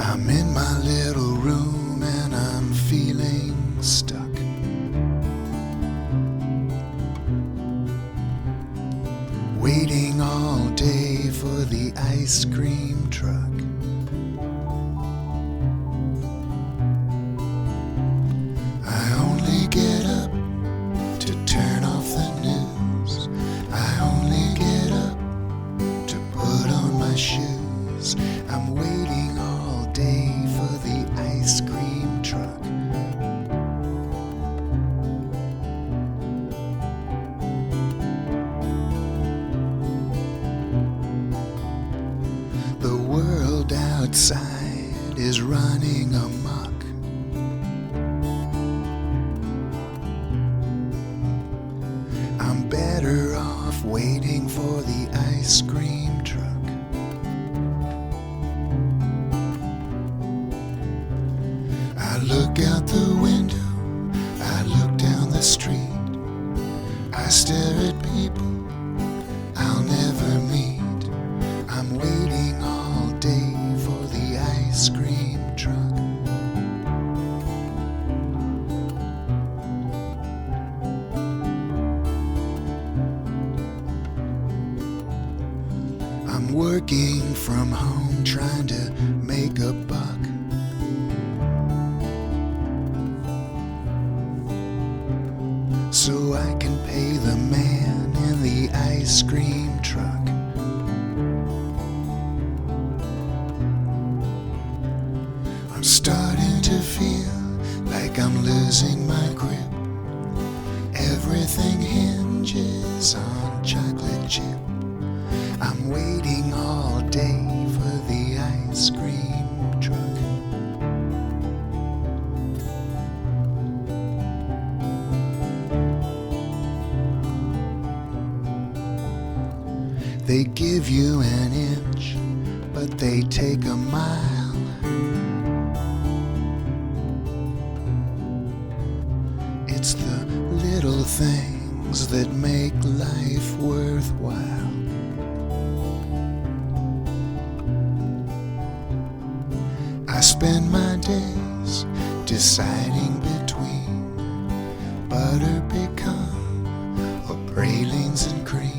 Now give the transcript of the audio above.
I'm in my little room and I'm feeling stuck. Waiting all day for the ice cream truck. I only get up to turn off the news. I only get up to put on my shoes. I'm waiting all day for the ice cream truck. The world outside is running amok. I'm better off waiting for the ice cream truck. I look out the window, I look down the street, I stare at people I'll never meet. I'm waiting all day for the ice cream truck. I'm working from home trying to make a buck. So I can pay the man in the ice cream truck. I'm starting to feel like I'm losing my grip. Everything hinges on chocolate chip. I'm waiting all day for the ice cream truck. They give you an inch, but they take a mile. It's the little things that make life worthwhile. I spend my days deciding between butter pecan or pralines and cream.